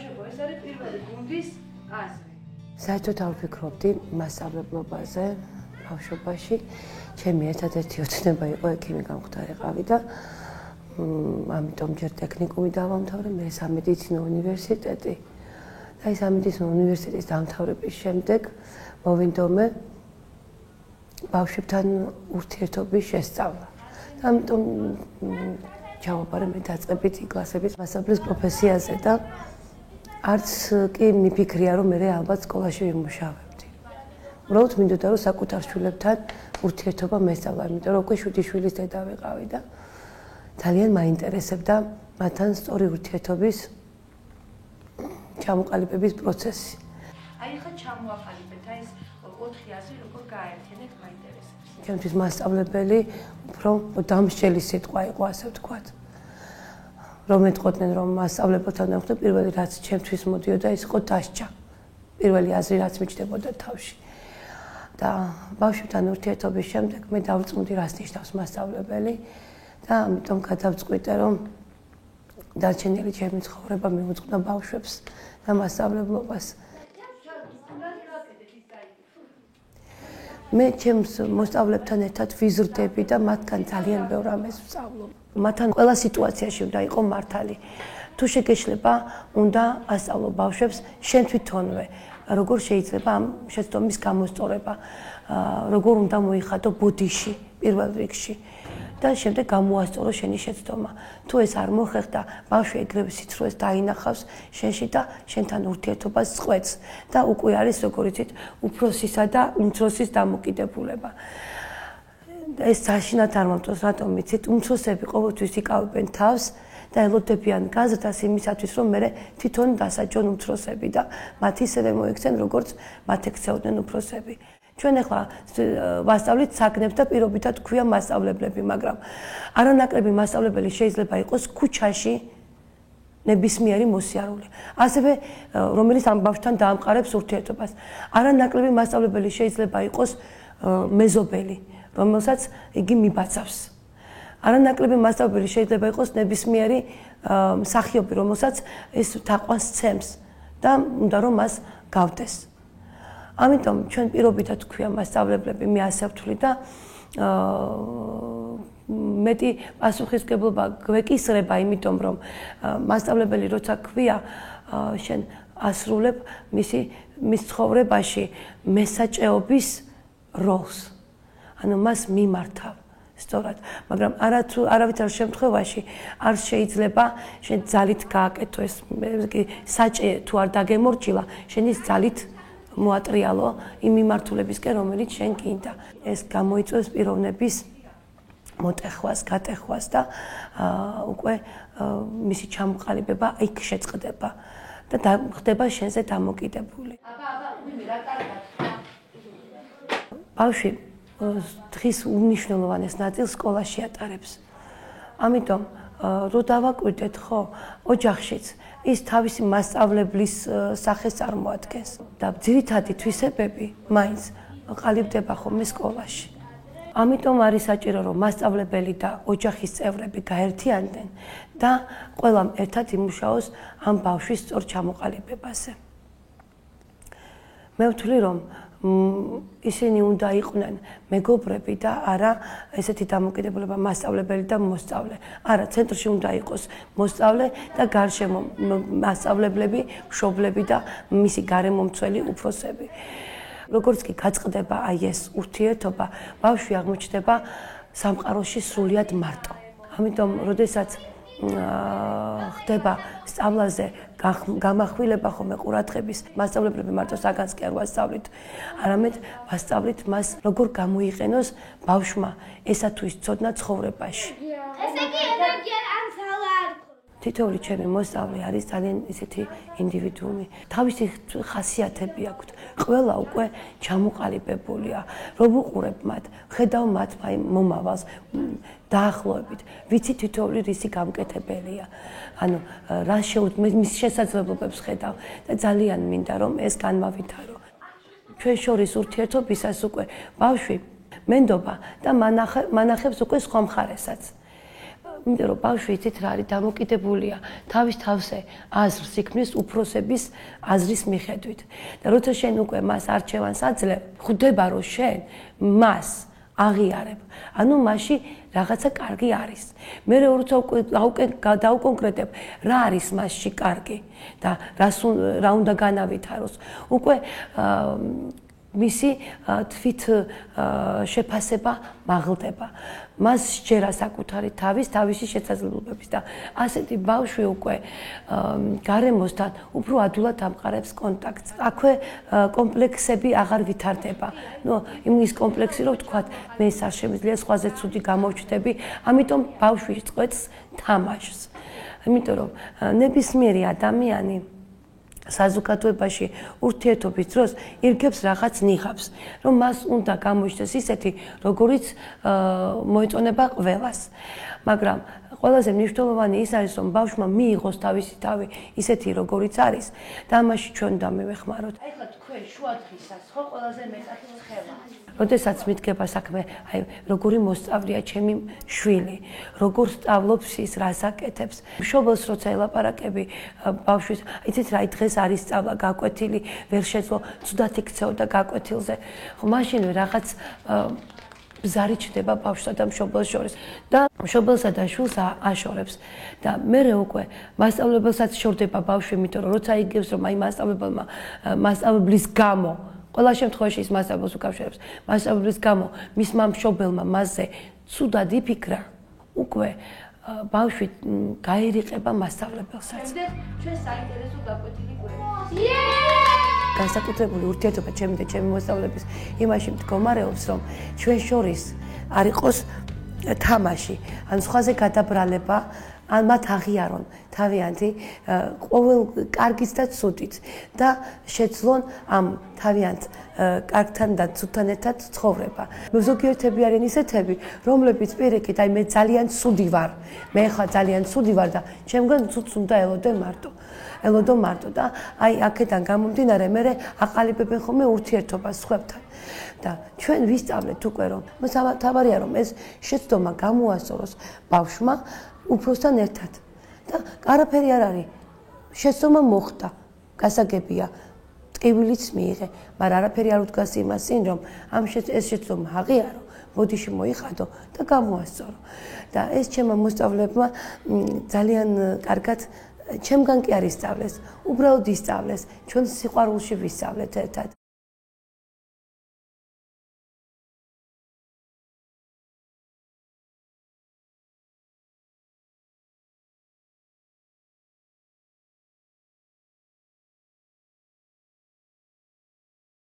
ბავშვებო, ეს არის პირველი გუნდის აზრი. საერთოდ არ ვფიქრობდი მასწავლებლობაზე ბავშვობაში. ჩემი ერთადერთი ოცნება იყო ექიმი გამხდარიყავი და ამიტომ ჯერ ტექნიკუმი დავამთავრე, მე სამედიცინო უნივერსიტეტი. და ეს სამედიცინო უნივერსიტეტის დამთავრების შემდეგ მოვინდომე ბავშვებთან ურთიერთობის შესწავლა. და ამიტომ ჩავაბარე მე დაწყებითი კლასების მასწავლებლის პროფესიაზე და არც კი მიფიქრია რომ მე ალბათ სკოლაში ვიმუშავებდი. უბრალოდ მინდოდა რომ საკუთარ შვილებთან ურთიერთობა მესწავლა, იმიტომ რომ უკვე 7 შვილის დედა ვიყავი და ძალიან მაინტერესებდა მათთან სწორი ურთიერთობის ჩამოყალიბების პროცესი. აი ხა ჩამოაყალიბეთ, აი ეს 4 აზრი როგორ გააერთიანეთ, მაინტერესებს. ჩემთვის მასწავლებელი უფრო დამსჯელი სიტყვა იყო, ასე ვთქვათ. რომ ეთყოდნენ რომ მასწავლებელთან ვხვდე, პირველი რაც ჩემთვის მოდიოდა ის იყო დასჯა. პირველი აზრი რაც მიჩნდებოდა თავში. და ბავშვებთან ურთიერთობის შემდეგ მე დავწუნდი რას ნიშნავს მასწავლებელი და ამიტომ გადავწყვიტე რომ დარჩენილი ჩემი ცხოვრება მიუძღვნა ბავშვებს და მასწავლებლობას. მე ჩემს მოსწავლებთან ერთად ვიზრდები და მათგან ძალიან ბევრ რამეს ვსწავლობ. მათთან ყველა სიტუაციაში უნდა იყო მართალი. თუ შეგეშლება, უნდა ასწავლო ბავშვებს შენ თვითონვე, როგორ შეიძლება ამ შეცდომის გამოსწორება, როგორ უნდა მოიხადო ბოდიში პირველ რიგში. და შემდეგ გამოასწორო შენი შეცდომა. თუ ეს არ მოხერხდა, ბავშვი ეგრევე სიცრუეს დაინახავს შენში და შენთან ურთიერთობას წყვეტს და უკვე არის როგორც იცით, უფროსისა და უმცროსის დამოკიდებულება. ეს საშინად არ მომწონს, რატომ იცით, უმცროსები ყოველთვის იკავებენ თავს და ელოდებიან გაზრდას იმისათვის, რომ მე თვითონ დასაჯონ უმცროსები და მათ ისევე მოიქცენ, როგორც მათ ექცეოდნენ უფროსები. ჩვენ ახლა ვასწავლით საგნებს და პირობითად ქვია მასწავლებლები, მაგრამ არანაკლები მასწავლებელი შეიძლება იყოს ქუჩაში ნებისმიერი მოსიარული. ასევე რომელიც ამ ბავშვთან დაამყარებს ურთიერთობას. არანაკლები მასწავლებელი შეიძლება იყოს მეზობელი, რომელსაც იგი მიბაცავს. არანაკლები მასწავლებელი შეიძლება იყოს ნებისმიერი მსახიობი, რომელსაც ეს თაყვანს ცემს და უნდა რომ მას გავდეს. ამიტომ ჩვენ პირობითად ქვია მასწავლებლები, მე ასე ვთვლი და მეტი პასუხისმგებლობა გვეკისრება, იმიტომ რომ მასწავლებელი როცა ქვია, შენ ასრულებ მის ცხოვრებაში მესაჭეობის როლს. ანუ მას მიმართავ. სწორად, მაგრამ არავითარ შემთხვევაში არ შეიძლება შენ ძალით გააკეთო ეს საჭე თუ არ დაგემორჩილა, შენი ძალით მოატრიალო იმ მიმართულებისკენ, რომელიც შენ გინდა. ეს გამოიწვევს პიროვნების მოტეხვას, გატეხვას და უკვე მისი ჩამოყალიბება იქ შეწყდება და ხდება შენზე დამოკიდებული. ბავშვი დღის უნიშნელოვანეს ნაწილს სკოლაში ატარებს. ამიტომ რო დავაკვირდეთ, ხო, ოჯახშიც ის თავისი მასწავლებლის სახეს წარმოადგენს და ძირითადი თვისებები მაინც ყალიბდება ხოლმე სკოლაში. ამიტომ არის საჭირო, რომ მასწავლებელი და ოჯახის წევრები გაერთიანდნენ და ყველამ ერთად იმუშაოს ამ ბავშვის სწორ ჩამოყალიბებაზე. მე ვთვლი, რომ ისინი უნდა იყვნენ მეგობრები და არა ესეთი დამოკიდებულება მასწავლებელი და მოსწავლე. არა, ცენტრში უნდა იყოს მოსწავლე და გარშემო მასწავლებლები, მშობლები და მისი გარემომცველი უფროსები. როგორც კი გაწყდება აი ეს ურთიერთობა, ბავშვი აღმოჩნდება სამყაროში სრულიად მარტო. ამიტომ, როდესაც ხდება სწავლაზე გამახვილება ხოლმე ყურადღების, მასწავლებლები მარტო საგანს კი არ ვასწავლით, არამედ ვასწავლით მას როგორ გამოიყენოს ბავშვმა ესა თუ ის ცოდნა ცხოვრებაში. ესე იგი ენერგია არ ძალარ. თითოეული ჩემი მოსწავლე არის ძალიან ისეთი ინდივიდუუმი. თავისი ხასიათები აქვთ. ყველა უკვე ჩამოყალიბებულია. რომ უყურებ მათ, ხედავ მათ მომავალს დაახლოებით. ვიცი თითოეული რისი გამკეთებელია. ანუ რა მის შესაძლებლობებს ხედავ და ძალიან მინდა რომ ეს განმავითარო. ჩვენ შორის ურთიერთობისას უკვე ბავშვი მენდობა და მანახებს უკვე სხვა მხარესაც. იმიტომ რომ ბავშვი იცით რა არის დამოკიდებულია თავის თავზე აზრს იქმნის უფროსების აზრის მიხედვით და როცა შენ უკვე მას არჩევანს აძლევ, ხვდება რომ შენ მას აღიარებ. ანუ მასში რაღაცა კარგი არის. მე როცა დაუკონკრეტებ რა არის მასში კარგი და რა უნდა განავითაროს. უკვე მისი თვით შეფასება მაღლდება. მას სჯერა საკუთარი თავისი შესაძლებლობების და ასეთი ბავშვი უკვე გარემოსთან უფრო ადვილად ამყარებს კონტაქტს. აქვე კომპლექსები აღარ ვითარდება. იმის კომპლექსი რომ ვთქვათ, მე ეს არ შემიძლია სხვაზე ცუდი გამოვჩნდები, ამიტომ ბავშვი წყვეტს თამაშს. იმიტომ რომ ნებისმიერი ადამიანი საზოგადოებაში ურთიერთობის დროს ირგებს რაღაც ნიღაბს, რომ მას უნდა გამოიჩნდეს ისეთი, როგორიც მოეწონება ყველას. მაგრამ ყველაზე მნიშვნელოვანი ის არის, რომ ბავშვმა მიიღოს თავისი თავი ისეთი, როგორიც არის და ამაში ჩვენ უნდა მივეხმაროთ. აი ხა თქვენ შუადღისას ხო ყველაზე მეტად ცხელა. როდესაც მიდგება საქმე, აი როგორი მოსწავლეა ჩემი შვილი, როგორ სწავლობს ის, რას აკეთებს. მშობელს როცა ელაპარაკები ბავშვის, იცით რა, დღეს არის სწავლა გაკვეთილი, ვერ შეძლო, ცუდად იქცეოდა გაკვეთილზე. ხო, მაშინვე რაღაც ბზარი ჩნდება ბავშვსა და მშობელს შორის და მშობელსა და შვილს აშორებს. და მერე უკვე მასწავლებელსაც შორდება ბავშვი, იმიტომ რომ როცა იგებს, რომ აი მასწავლებლის გამო ყველა შემთხვევაში ის მასწავლებელს უკავშირებს. მასწავლებლის გამო მისმა მშობელმა მასზე ცუდად იფიქრა, უკვე ბავშვი გაერიყება მასწავლებელსაც. ჩვენ საინტერესო გაკვეთილი გვერდით. განსაკუთრებული ურთიერთობა ჩემი და ჩემი მოსწავლეების იმაში მდგომარეობს, რომ ჩვენ შორის არ იყოს თამაში, ან სხვაზე გადაბრალება, ან მათ აღიარონ თავიანთი ყოველ კარგიც და ცუდიც და შეძლონ ამ თავიანთ კარგთან და ცუდთან ერთად ცხოვრება. ზოგიერთები არიან ისეთები, რომლებიც პირიქით, აი მე ძალიან ცუდი ვარ, მე ხა ძალიან ცუდი ვარ და ჩემგან ცუდს უნდა ელოდო მარტო და აი აქედან გამომდინარე მე აყალიბებენ ხოლმე ურთიერთობას სხვებთან. და ჩვენ ვისწავლეთ უკვე რომ თავარია რომ ეს შეცდომა გამოასწოროს ბავშვმა უფროსთან ერთად და არაფერი არ არის. შეცდომა მოხდა, გასაგებია, ტკივილიც მიიღე, მაგრამ არაფერი არ უდგას იმასინ, რომ ეს შეცდომა აღიარო, ბოდიში მოიხადო და გამოასწორო. და ეს ჩემმა მოსწავლეებმა ძალიან კარგად ჩემგან კი არ ისწავლეს, უბრალოდ ისწავლეს, ჩვენ სიყვარულში ვისწავლეთ ერთად.